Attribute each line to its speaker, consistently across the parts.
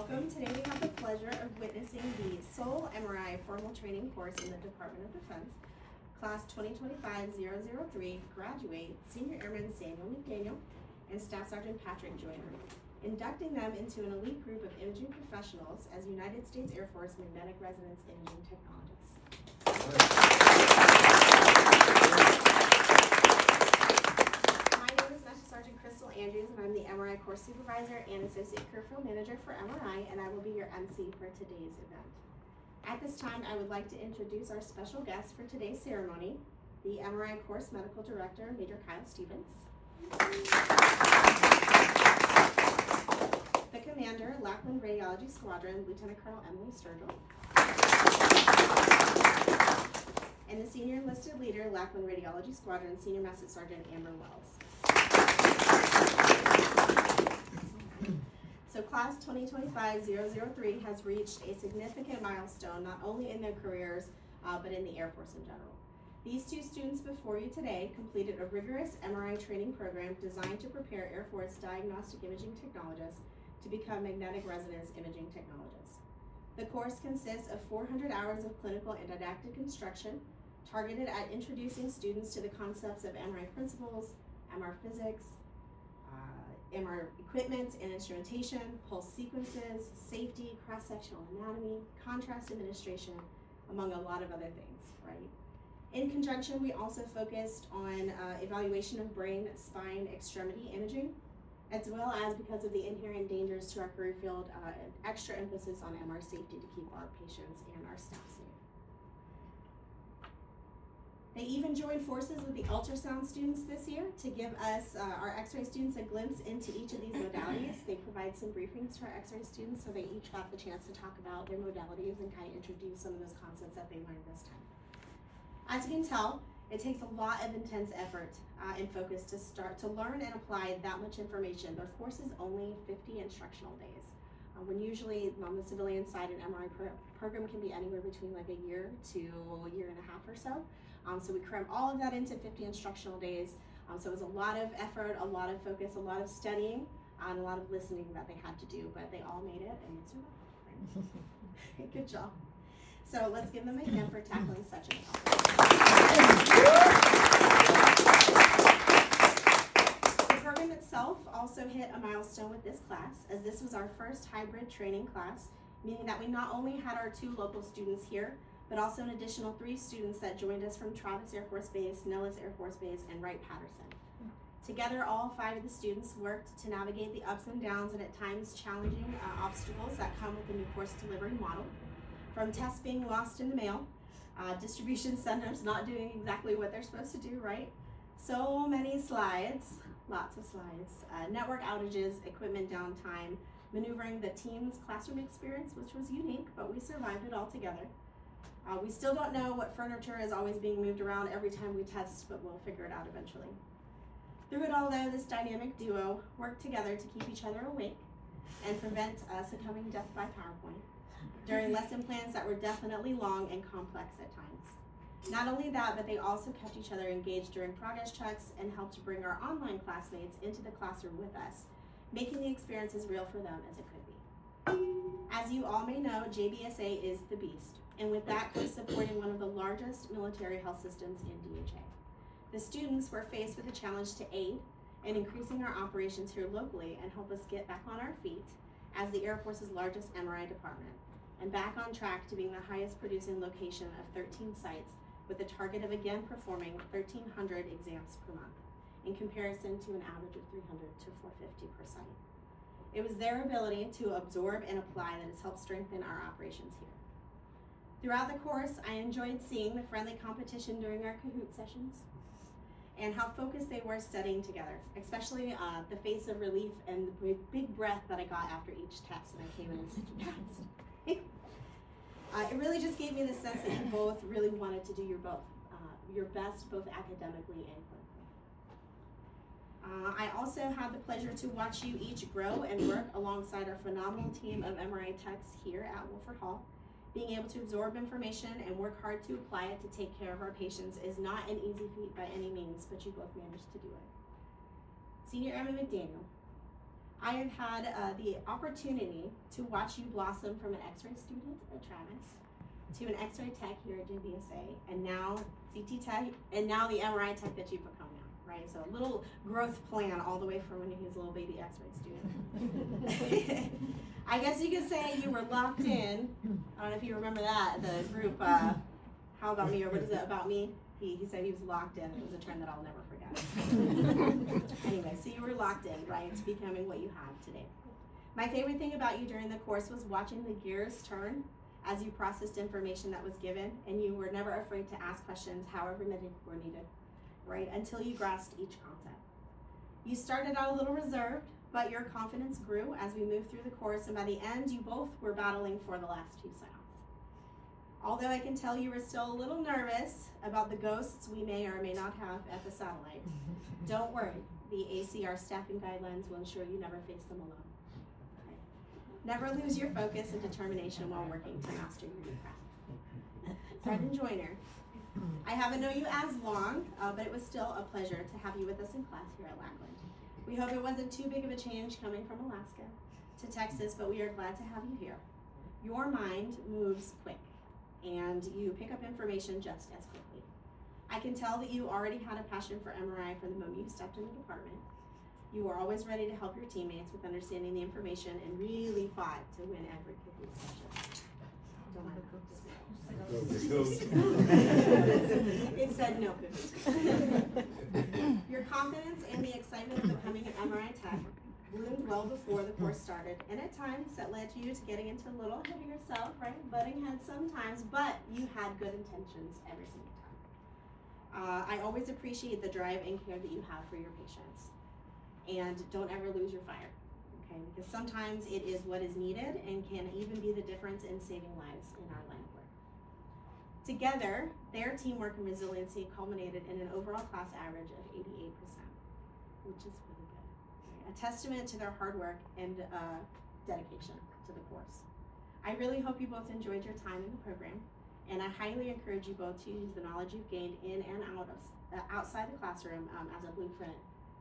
Speaker 1: Welcome. Today we have the pleasure of witnessing the sole MRI formal training course in the Department of Defense. Class 2025-003 graduate Senior Airman Samuel McDaniel and Staff Sergeant Patrick Joyner, inducting them into an elite group of imaging professionals as United States Air Force Magnetic Resonance Imaging Technologists. My name is Master Sergeant Crystal Andrews, and I'm the MRI Course Supervisor and Associate Career Manager for MRI, and I will be your MC for today's event. At this time, I would like to introduce our special guest for today's ceremony, the MRI Course Medical Director, Major Kyle Stevens. The Commander, Lackland Radiology Squadron, Lieutenant Colonel Emily Sturgill. And the Senior Enlisted Leader, Lackland Radiology Squadron, Senior Master Sergeant Amber Wells. So Class 2025-003 has reached a significant milestone, not only in their careers, but in the Air Force in general. These two students before you today completed a rigorous MRI training program designed to prepare Air Force diagnostic imaging technologists to become magnetic resonance imaging technologists. The course consists of 400 hours of clinical and didactic instruction targeted at introducing students to the concepts of MRI principles, MR physics, MR equipment and instrumentation, pulse sequences, safety, cross-sectional anatomy, contrast administration, among a lot of other things, right? In conjunction, we also focused on evaluation of brain, spine, extremity imaging, as well as, because of the inherent dangers to our career field, an extra emphasis on MR safety to keep our patients and our staff safe. They even joined forces with the ultrasound students this year to give us, our X-ray students, a glimpse into each of these modalities. They provide some briefings to our X-ray students, so they each got the chance to talk about their modalities and kind of introduce some of those concepts that they learned this time. As you can tell, it takes a lot of intense effort and focus to start to learn and apply that much information. Their course is only 50 instructional days. When usually on the civilian side, an MRI program can be anywhere between like a year to a year and a half or so. So we cram all of that into 50 instructional days. So it was a lot of effort, a lot of focus, a lot of studying, and a lot of listening that they had to do, but they all made it and they survived. Good job. So let's give them a hand for tackling such an The program itself also hit a milestone with this class, as this was our first hybrid training class, meaning that we not only had our 2 local students here, but also an additional 3 students that joined us from Travis Air Force Base, Nellis Air Force Base, and Wright-Patterson. Together, all 5 of the students worked to navigate the ups and downs and at times challenging obstacles that come with the new course delivery model. From tests being lost in the mail, distribution centers not doing exactly what they're supposed to do, right? So many slides, lots of slides, network outages, equipment downtime, maneuvering the team's classroom experience, which was unique, but we survived it all together. We still don't know what furniture is always being moved around every time we test, but we'll figure it out eventually. Through it all though, this dynamic duo worked together to keep each other awake and prevent succumbing death by PowerPoint during lesson plans that were definitely long and complex at times. Not only that, but they also kept each other engaged during progress checks and helped bring our online classmates into the classroom with us, making the experience as real for them as it could be. As you all may know, JBSA is the beast, and with that comes supporting one of the largest military health systems in DHA. The students were faced with a challenge to aid in increasing our operations here locally and help us get back on our feet as the Air Force's largest MRI department, and back on track to being the highest producing location of 13 sites with a target of again performing 1,300 exams per month, in comparison to an average of 300 to 450 per site. It was their ability to absorb and apply that has helped strengthen our operations here. Throughout the course, I enjoyed seeing the friendly competition during our Kahoot sessions and how focused they were studying together, especially the face of relief and the big breath that I got after each test when I came in and said, "You passed." It really just gave me the sense that you both really wanted to do your best, both academically and clinically. I also had the pleasure to watch you each grow and work alongside our phenomenal team of MRI techs here at Woolford Hall. Being able to absorb information and work hard to apply it to take care of our patients is not an easy feat by any means, but you both managed to do it. Senior Airman McDaniel, I have had the opportunity to watch you blossom from an X-ray student at Travis to an X-ray tech here at JVSA, and now CT tech, and now the MRI tech that you've become now, right? So a little growth plan all the way from when he was a little baby X-ray student. I guess you could say you were locked in. I don't know if you remember that, the group, How About Me, or what is it about me? He said he was locked in. It was a trend that I'll never forget. Anyway, so you were locked in, right, to becoming what you have today. My favorite thing about you during the course was watching the gears turn as you processed information that was given, and you were never afraid to ask questions however many were needed, right, until you grasped each concept. You started out a little reserved, but your confidence grew as we moved through the course, and by the end, you both were battling for the last 2 sign-offs. Although I can tell you were still a little nervous about the ghosts we may or may not have at the satellite, don't worry, the ACR staffing guidelines will ensure you never face them alone. Okay. Never lose your focus and determination while working to master your new craft. Sergeant Joyner, I haven't known you as long, but it was still a pleasure to have you with us in class here at Lackland. We hope it wasn't too big of a change coming from Alaska to Texas, but we are glad to have you here. Your mind moves quick, and you pick up information just as quickly. I can tell that you already had a passion for MRI from the moment you stepped in the department. You were always ready to help your teammates with understanding the information and really fought to win every cooking session. Don't mind It said no cookies. Your confidence and the excitement of becoming an MRI tech bloomed well before the course started, and at times that led you to getting into a little ahead of yourself, right? Butting heads sometimes, but you had good intentions every single time. I always appreciate the drive and care that you have for your patients, and don't ever lose your fire, okay? Because sometimes it is what is needed and can even be the difference in saving lives in our line of work. Together, their teamwork and resiliency culminated in an overall class average of 88%, which is really good. A testament to their hard work and dedication to the course. I really hope you both enjoyed your time in the program, and I highly encourage you both to use the knowledge you've gained in and out of outside the classroom as a blueprint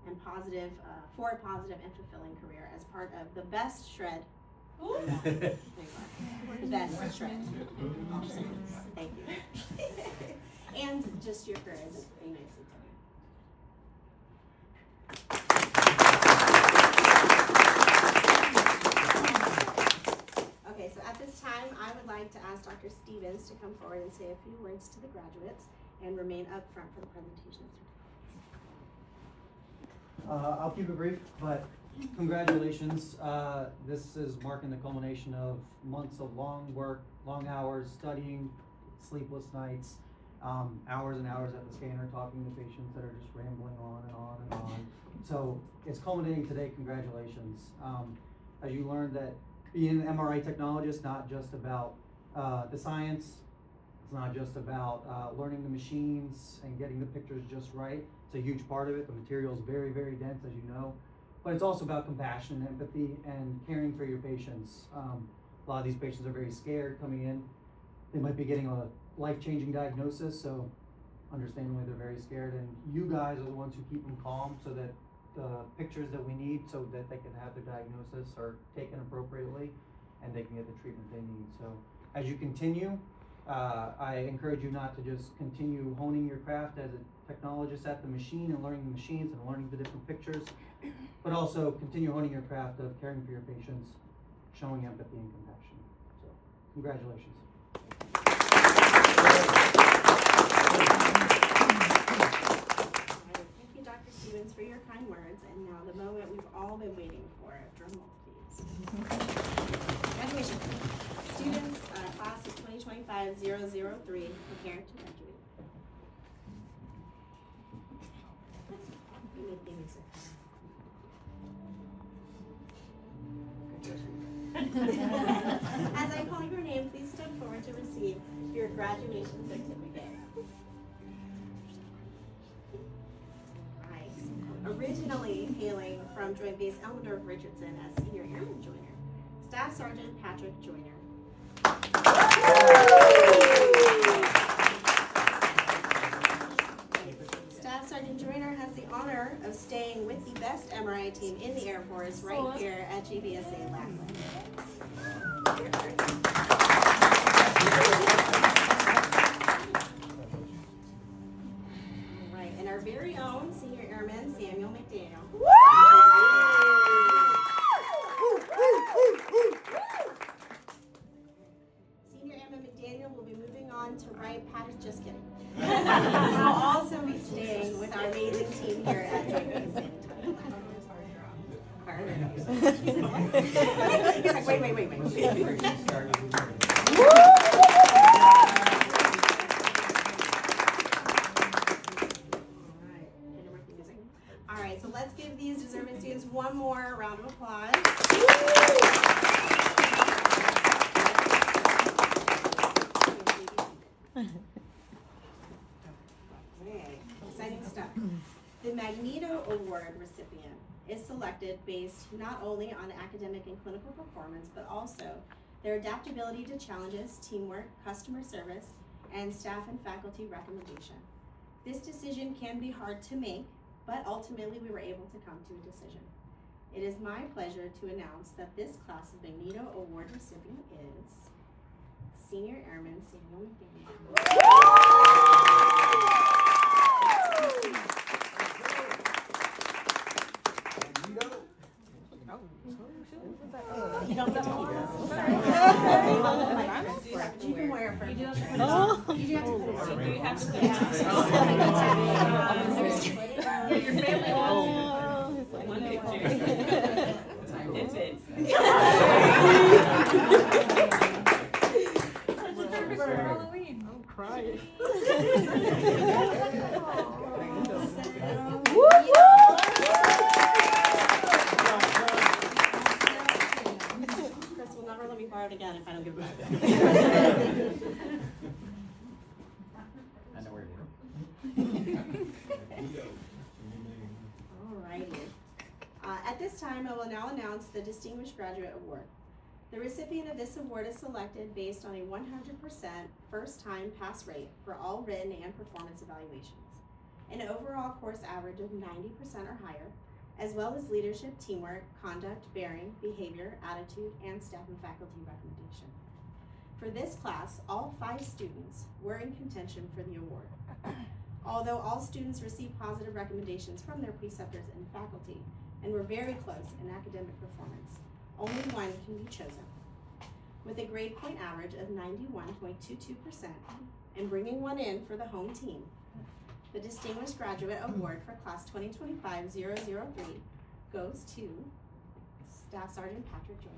Speaker 1: and positive for a positive and fulfilling career as part of the best shred. The best shred. Thank you. And just your career as a United States Army. Okay, so at this time, I would like to ask Dr. Stevens to come forward and say a few words to the graduates and remain up front for the presentation of certificates.
Speaker 2: I'll keep it brief, but congratulations. This is marking the culmination of months of long work, long hours, studying, sleepless nights, hours and hours at the scanner talking to patients that are just rambling on and on and on. So it's culminating today. Congratulations. As you learned that being an MRI technologist, not just about the science, it's not just about learning the machines and getting the pictures just right. It's a huge part of it. The material is very, very dense, as you know. But it's also about compassion, empathy, and caring for your patients. A lot of these patients are very scared coming in. They might be getting a life-changing diagnosis, so understandably they're very scared. And you guys are the ones who keep them calm so that the pictures that we need so that they can have their diagnosis are taken appropriately and they can get the treatment they need. So as you continue, I encourage you not to just continue honing your craft as a technologist at the machine and learning the machines and learning the different pictures, but also continue honing your craft of caring for your patients, showing empathy and compassion. So, congratulations.
Speaker 1: Thank you, Dr. Stevens, for your kind words, and now the moment we've all been waiting for. Drum roll, please. Graduation. Students, class of 2025-003, prepare to graduate. As I call your name, please step forward to receive your graduation certificate. Right. Originally hailing from Joint Base Elmendorf Richardson as Senior Airman Joiner, Staff Sergeant Patrick Joyner. Staff Sergeant Joyner has the honor of staying with the best best MRI team in the Air Force right here at GVSA Lackland. All right, and our very own Senior Airman Samuel McDaniel. Senior Airman McDaniel will be moving on to write Patty, just kidding. We'll also be staying with our amazing team here at GVSA. He's like, wait. All right, so let's give these deserving students one more round of applause. Okay, exciting stuff. The Magneto Award recipient is selected based not only on academic and clinical performance, but also their adaptability to challenges, teamwork, customer service, and staff and faculty recommendation. This decision can be hard to make, but ultimately we were able to come to a decision. It is my pleasure to announce that this class of Magneto Award recipient is Senior Airman Samuel McDaniel. You don't get to hold this. You can wear it for you. You do have to put it on. You have to put it on. Your family one picture. It fits. Halloween. I'm crying. Chris will never let me borrow it again if I don't give it back.
Speaker 2: I know where it is.
Speaker 1: Alrighty. At this time, I will now announce the Distinguished Graduate Award. The recipient of this award is selected based on a 100% first-time pass rate for all written and performance evaluations, an overall course average of 90% or higher, as well as leadership, teamwork, conduct, bearing, behavior, attitude, and staff and faculty recommendation. For this class, all 5 students were in contention for the award. Although all students received positive recommendations from their preceptors and faculty and were very close in academic performance, only one can be chosen. With a grade point average of 91.22% and bringing one in for the home team, the Distinguished Graduate Award for Class 2025-003 goes to Staff Sergeant Patrick Joyner.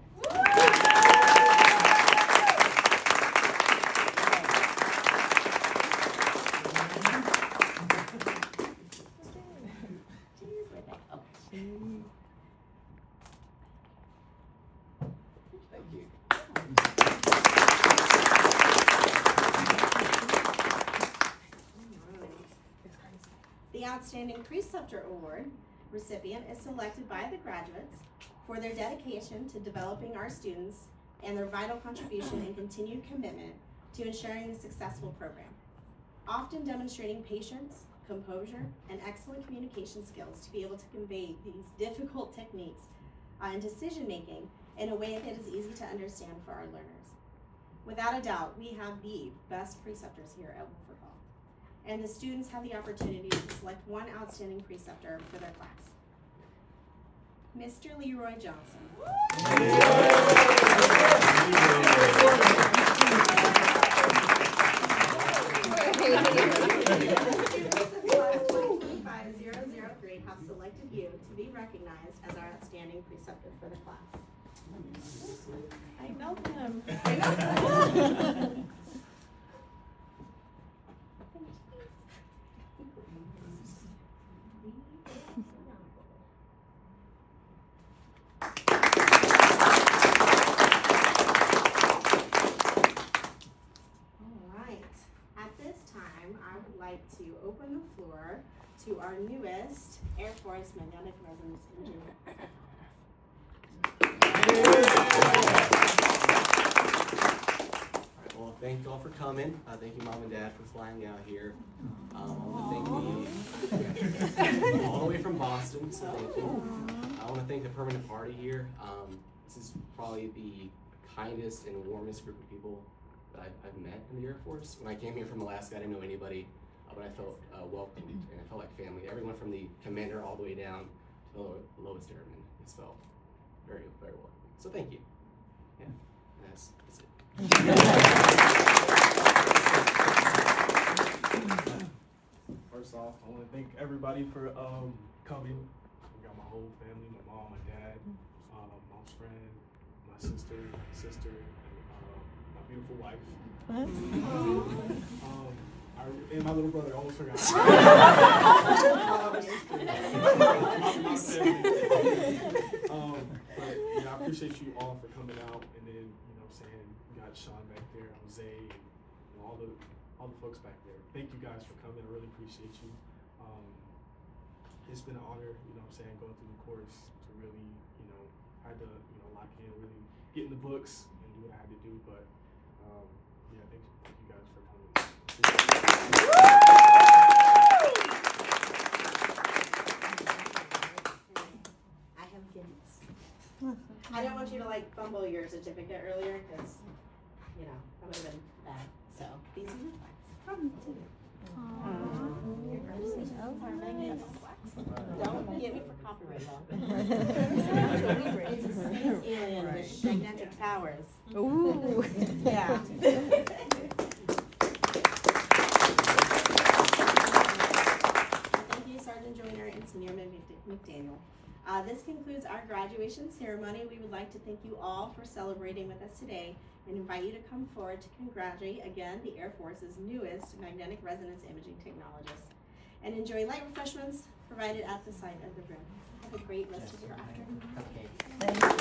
Speaker 1: The Outstanding Preceptor Award recipient is selected by the graduates for their dedication to developing our students and their vital contribution and continued commitment to ensuring a successful program, often demonstrating patience, composure, and excellent communication skills to be able to convey these difficult techniques and decision-making in a way that is easy to understand for our learners. Without a doubt, we have the best preceptors here at Woolford Hall, and the students have the opportunity to select one outstanding preceptor for their class. Mr. Leroy Johnson. Have selected you to be recognized as our outstanding preceptor for the class. I know him. To open the floor to our newest Air Force Magnetic Resonance Engineer.
Speaker 3: Well, thank you all for for coming. Thank you, Mom and Dad, for flying out here. I want to thank all the way from Boston, so thank you. I want to thank the permanent party here. This is probably the kindest and warmest group of people that I've met in the Air Force. When I came here from Alaska, I didn't know anybody, but I felt welcomed and I felt like family. Everyone from the commander all the way down to the lowest airman has felt very, very welcome. So thank you. Yeah, that's it.
Speaker 4: First off, I want to thank everybody for coming. I got my whole family, my mom, my dad, mom's friend, my sister, and my beautiful wife. And my little brother, I almost forgot. But yeah, I appreciate you all for coming out, and then saying you got Sean back there, Jose, and all the folks back there. Thank you guys for coming. I really appreciate you. It's been an honor, going through the course to really, had to, lock in, really get in the books and do what I had to do. But yeah, thank you guys for coming.
Speaker 1: I have kids. I didn't want you to fumble your certificate earlier because, that would have been bad. So these are your flags from me too. Don't get me for copyright law. It's a space alien with gigantic powers.
Speaker 5: Ooh.
Speaker 1: Yeah. Thank you, Sergeant Joyner and Senior McDaniel. This concludes our graduation ceremony. We would like to thank you all for celebrating with us today and invite you to come forward to congratulate again the Air Force's newest magnetic resonance imaging technologist. And enjoy light refreshments provided at the side of the room. Have a great rest of your afternoon.
Speaker 5: Thank you.